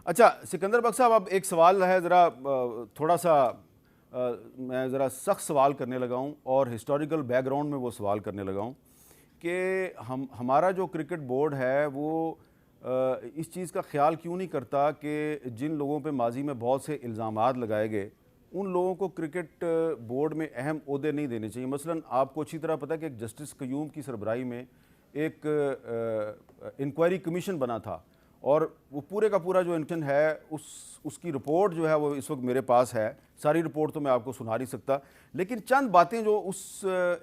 अच्छा सिकंदर बख्श साहब, अब एक सवाल है ज़रा थोड़ा सा मैं ज़रा सख्त सवाल करने लगा हूँ और हिस्टोरिकल बैकग्राउंड में वो सवाल करने लगा हूँ कि हमारा जो क्रिकेट बोर्ड है वो इस चीज़ का ख्याल क्यों नहीं करता कि जिन लोगों पे माजी में बहुत से इल्ज़ामात लगाए गए उन लोगों को क्रिकेट बोर्ड में अहम ओहदे नहीं देने चाहिए। मसलन आपको अच्छी तरह पता है कि एक जस्टिस क़य्यूम की सरबराही में एक इंक्वायरी कमीशन बना था और वो पूरे का पूरा जो इंटन है उसकी रिपोर्ट जो है वो इस वक्त मेरे पास है। सारी रिपोर्ट तो मैं आपको सुना नहीं सकता, लेकिन चंद बातें जो उस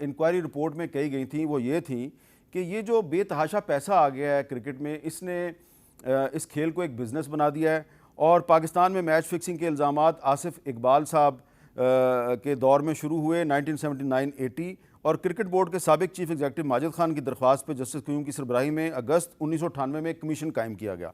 इंक्वायरी रिपोर्ट में कही गई थी वो ये थी कि ये जो बेतहाशा पैसा आ गया है क्रिकेट में, इसने इस खेल को एक बिज़नेस बना दिया है और पाकिस्तान में मैच फिक्सिंग के इल्ज़ामात आसिफ इकबाल साहब के दौर में शुरू हुए 1979-80 और क्रिकेट बोर्ड के साबिक चीफ एग्जीक्यूटिव माजिद खान की दरख्वास्त पर जस्टिस क़य्यूम की सरबराही में अगस्त 1998 में एक कमीशन कायम किया गया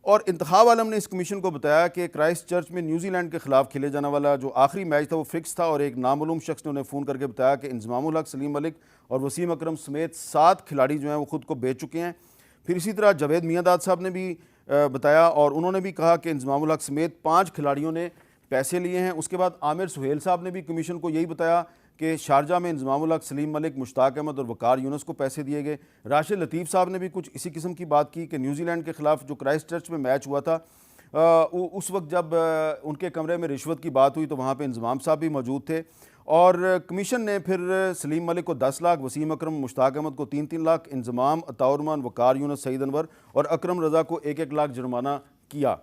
और इंतखाब आलम ने इस कमीशन को बताया कि क्राइस्ट चर्च में न्यूजीलैंड के खिलाफ खेले जाने वाला जो आखिरी मैच था वो फिक्स था और एक नामालूम शख्स ने उन्हें फ़ोन करके बताया कि इंज़मामुल हक, सलीम मलिक और वसीम अकरम समेत 7 खिलाड़ी जो हैं वो ख़ुद को बेच चुके हैं। फिर इसी तरह जावेद मियांदाद साहब ने भी बताया और उन्होंने भी कहा कि इंज़मामुल हक समेत 5 खिलाड़ियों ने पैसे लिए हैं। उसके बाद आमिर सुहेल साहब ने भी कमीशन को यही बताया कि शारजा में इंज़मामुल हक, सलीम मलिक, मुश्ताक अहमद और वकार यूनुस को पैसे दिए गए। राशिद लतीफ़ साहब ने भी कुछ इसी किस्म की बात की कि न्यूजीलैंड के ख़िलाफ़ जो क्राइस्ट चर्च में मैच हुआ था उस वक्त जब उनके कमरे में रिश्वत की बात हुई तो वहाँ पे इंज़माम साहब भी मौजूद थे और कमीशन ने फिर सलीम मलिक को 10 लाख, वसीम अकरम, मुश्ताक अहमद को 3-3 लाख, इंज़माम, अताउरमान, वकार यूनुस, सईद अनवर और अकरम रज़ा को 1-1 लाख जुर्माना किया।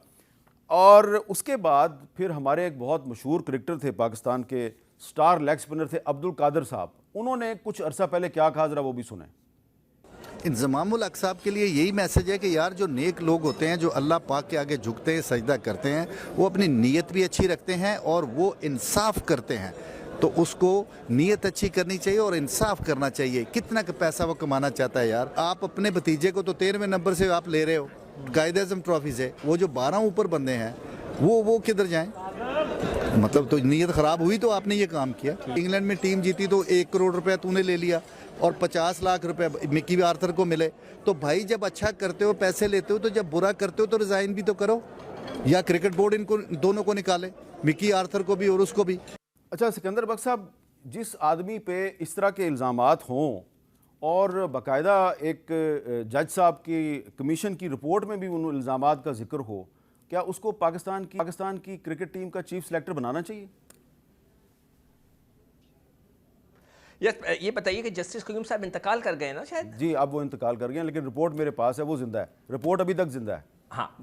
और उसके बाद फिर हमारे एक बहुत मशहूर क्रिकेटर थे, पाकिस्तान के स्टार लेग स्पिनर थे अब्दुल कादिर साहब, उन्होंने कुछ अरसा पहले क्या कहा, ज़रा वो भी सुने। इंज़मामुल हक साहब के लिए यही मैसेज है कि यार जो नेक लोग होते हैं, जो अल्लाह पाक के आगे झुकते हैं, सजदा करते हैं, वो अपनी नीयत भी अच्छी रखते हैं और वो इंसाफ करते हैं, तो उसको नीयत अच्छी करनी चाहिए और इंसाफ करना चाहिए। कितना का पैसा वो कमाना चाहता है यार, आप अपने भतीजे को तो 13वें नंबर से आप ले रहे हो कायदे आज़म ट्रॉफी से, वो जो 12 ऊपर बंदे हैं वो किधर जाएं? मतलब तो नीयत ख़राब हुई तो आपने ये काम किया। इंग्लैंड में टीम जीती तो 1 करोड़ रुपया तूने ले लिया और 50 लाख रुपए मिकी आर्थर को मिले। तो भाई जब अच्छा करते हो पैसे लेते हो, तो जब बुरा करते हो तो रिज़ाइन भी तो करो, या क्रिकेट बोर्ड इनको दोनों को निकाले, मिकी आर्थर को भी और उसको भी। अच्छा सिकंदर बख्श साहब, जिस आदमी पे इस तरह के इल्ज़ामात हों और बाकायदा एक जज साहब की कमीशन की रिपोर्ट में भी उन इल्ज़ामात का जिक्र हो, क्या उसको पाकिस्तान की क्रिकेट टीम का चीफ सेलेक्टर बनाना चाहिए? ये बताइए कि जस्टिस क़य्यूम साहब इंतकाल कर गए ना शायद? जी, अब वो इंतकाल कर गए, लेकिन रिपोर्ट मेरे पास है, वो जिंदा है, रिपोर्ट अभी तक जिंदा है। हाँ,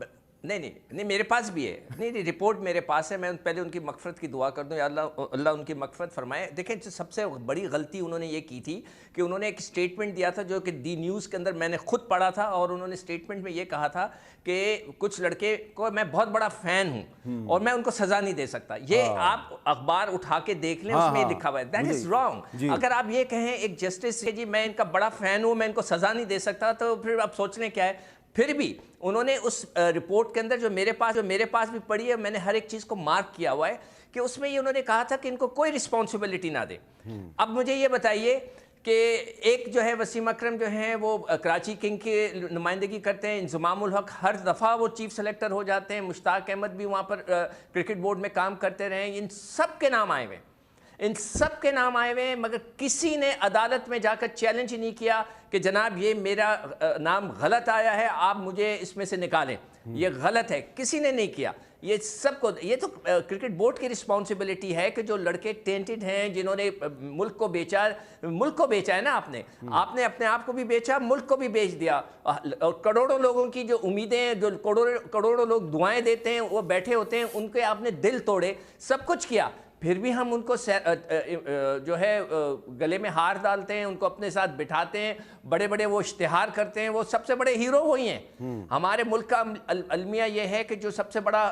नहीं मेरे पास भी है, नहीं रिपोर्ट मेरे पास है। मैं पहले उनकी मग़फ़रत की दुआ कर दूं, या अल्लाह उनकी मग़फ़रत फरमाए। देखें, सबसे बड़ी गलती उन्होंने ये की थी कि उन्होंने एक स्टेटमेंट दिया था जो कि दी न्यूज़ के अंदर मैंने खुद पढ़ा था और उन्होंने स्टेटमेंट में ये कहा था कि कुछ लड़के को मैं बहुत बड़ा फ़ैन हूँ और मैं उनको सज़ा नहीं दे सकता। ये आप अखबार उठा के देख लें, उसमें लिखा हुआ है। That is wrong. अगर आप ये कहें एक जस्टिस से जी मैं इनका बड़ा फ़ैन हूँ, मैं इनको सज़ा नहीं दे सकता, तो फिर आप सोच लें क्या है। फिर भी उन्होंने उस रिपोर्ट के अंदर जो मेरे पास भी पढ़ी है, मैंने हर एक चीज़ को मार्क किया हुआ है कि उसमें ये उन्होंने कहा था कि इनको कोई रिस्पॉन्सिबिलिटी ना दे। अब मुझे ये बताइए कि एक जो है वसीम अकरम जो हैं वो कराची किंग की नुमाइंदगी करते हैं, इंज़मामुल हक हर दफ़ा वो चीफ सेलेक्टर हो जाते हैं, मुश्ताक अहमद भी वहाँ पर क्रिकेट बोर्ड में काम करते रहे, इन सब के नाम आए हुए, इन सब के नाम आए हुए हैं, मगर किसी ने अदालत में जाकर चैलेंज ही नहीं किया कि जनाब ये मेरा नाम गलत आया है, आप मुझे इसमें से निकालें, ये गलत है। किसी ने नहीं किया। ये सबको, ये तो क्रिकेट बोर्ड की रिस्पॉन्सिबिलिटी है कि जो लड़के टेंटेड हैं, जिन्होंने मुल्क को बेचा है ना, आपने अपने आप को भी बेचा, मुल्क को भी बेच दिया और करोड़ों लोगों की जो उम्मीदें, जो करोड़ों लोग दुआएं देते हैं, वो बैठे होते हैं, उनके आपने दिल तोड़े, सब कुछ किया, फिर भी हम उनको जो है गले में हार डालते हैं, उनको अपने साथ बिठाते हैं, बड़े बड़े वो इश्तिहार करते हैं। वो सबसे बड़े हीरो वही हैं। हमारे मुल्क का अलमिया ये है कि जो सबसे बड़ा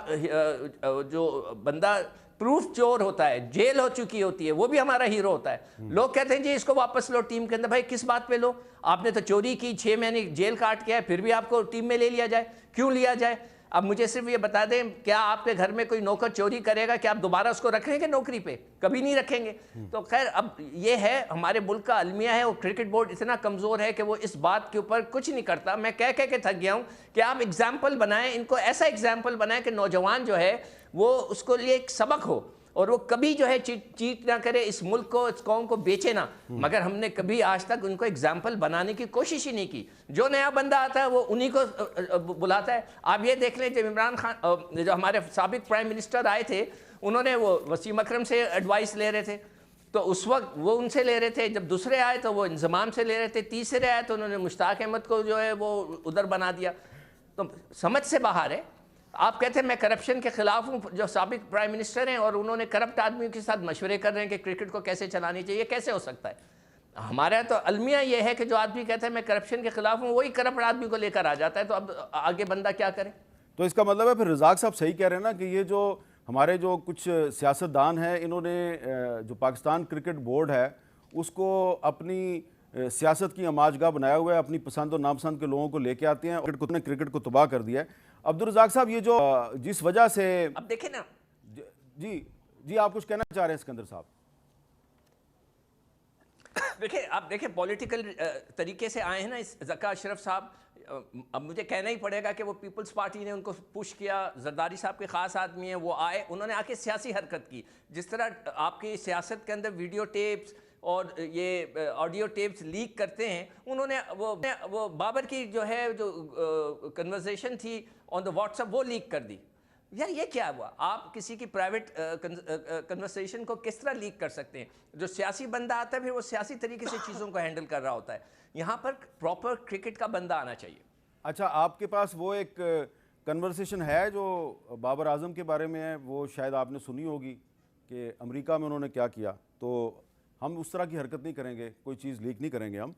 जो बंदा प्रूफ चोर होता है, जेल हो चुकी होती है, वो भी हमारा हीरो होता है। लोग कहते हैं जी इसको वापस लो टीम के अंदर। भाई किस बात पे लो? आपने तो चोरी की, 6 महीने जेल काट के है, फिर भी आपको टीम में ले लिया जाए, क्यों लिया जाए? अब मुझे सिर्फ ये बता दें, क्या आपके घर में कोई नौकर चोरी करेगा, क्या आप दोबारा उसको रखेंगे नौकरी पे? कभी नहीं रखेंगे। तो खैर, अब ये है हमारे मुल्क का अलमिया है, और क्रिकेट बोर्ड इतना कमज़ोर है कि वो इस बात के ऊपर कुछ नहीं करता। मैं कह के थक गया हूँ कि आप एग्जाम्पल बनाएं, इनको ऐसा एग्जाम्पल बनाएं कि नौजवान जो है वो उसको लिए एक सबक हो, और वो कभी जो है चीट ना करे, इस मुल्क को, इस कौम को बेचे ना। मगर हमने कभी आज तक उनको एग्जाम्पल बनाने की कोशिश ही नहीं की। जो नया बंदा आता है वो उन्हीं को बुलाता है। आप ये देख लें, जब इमरान खान, जो हमारे साबिक प्राइम मिनिस्टर आए थे, उन्होंने वो वसीम अकरम से एडवाइस ले रहे थे, तो उस वक्त वो उनसे ले रहे थे। जब दूसरे आए तो वो इंजमाम से ले रहे थे। तीसरे आए तो उन्होंने मुश्ताक अहमद को जो है वो उधर बना दिया। तो समझ से बाहर है। आप कहते हैं मैं करप्शन के खिलाफ हूँ, जो साबिक प्राइम मिनिस्टर हैं और उन्होंने करप्ट आदमियों के साथ मशवरे कर रहे हैं कि क्रिकेट को कैसे चलानी चाहिए, कैसे हो सकता है? हमारा तो अलमिया ये है कि जो आदमी कहता है मैं करप्शन के खिलाफ हूँ, वही करप्ट आदमी को लेकर आ जाता है। तो अब आगे बंदा क्या करे? तो इसका मतलब है फिर रज़ाक साहब सही कह रहे हैं ना कि ये जो हमारे जो कुछ सियासतदान हैं, इन्होंने जो पाकिस्तान क्रिकेट बोर्ड है उसको अपनी सियासत की आमाजगाह बनाया हुआ है, अपनी पसंद और नापसंद के लोगों को लेके आते हैं और क्रिकेट को तबाह कर दिया है। अब्दुल रज़ाक साहब, ये जो जिस वजह से अब देखें ना, जी जी आप कुछ कहना चाह रहे हैं सिकंदर साहब? देखिए, आप देखें पॉलिटिकल तरीके से आए हैं ना इस ज़का अशरफ साहब। अब मुझे कहना ही पड़ेगा कि वो पीपल्स पार्टी ने उनको पुश किया, जरदारी साहब के ख़ास आदमी हैं, वो आए, उन्होंने आके सियासी हरकत की। जिस तरह आपकी सियासत के अंदर वीडियो टेप्स और ये ऑडियो टेप्स लीक करते हैं, उन्होंने वो बाबर की जो है जो कन्वर्सेशन थी ऑन द व्हाट्सएप, वो लीक कर दी। यार ये क्या हुआ? आप किसी की प्राइवेट कन्वर्सेशन को किस तरह लीक कर सकते हैं? जो सियासी बंदा आता है फिर वो सियासी तरीके से चीज़ों को हैंडल कर रहा होता है। यहाँ पर प्रॉपर क्रिकेट का बंदा आना चाहिए। अच्छा, आपके पास वो एक कन्वर्सेशन है जो बाबर आजम के बारे में है, वो शायद आपने सुनी होगी कि अमेरिका में उन्होंने क्या किया। तो हम उस तरह की हरकत नहीं करेंगे, कोई चीज़ लीक नहीं करेंगे हम।